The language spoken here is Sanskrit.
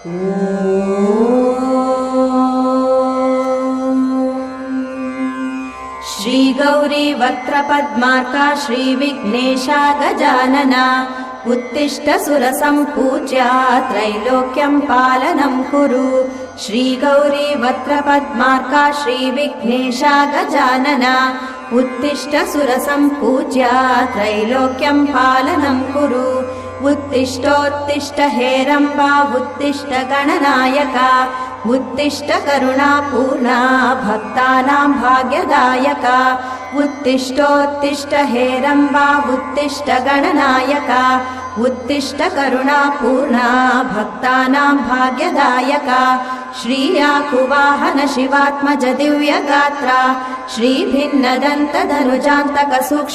श्री गौरी वक्त्रपद्मार्का श्रीविघ्नेशा गजानना उत्तिष्ठ सुरसम्पूज्या त्रैलोक्यं पालनं कुरु। श्री गौरी वक्त्रपद्मार्का श्रीविघ्नेशा गजानना उत्तिष्ठ सुरसम्पूज्या त्रैलोक्यं पालनं कुरु। उत्तिष्ठोत्तिष्ठ हेरम्बा उत्तिष्ठ गणनायका उत्तिष्ठ करुणापूर्णा भक्तानां भाग्यदायका। उत्तिष्ठोत्तिष्ठ हेरम्बा उत्तिष्ठ गणनायका उत्तिष्ठ करुणापूर्णा भक्तानां भाग्यदायका। श्रीयाकुवाहन शिवात्मज दिव्यगात्रा श्रीभिन्नदन्तधनुजान्तक सूक्ष्म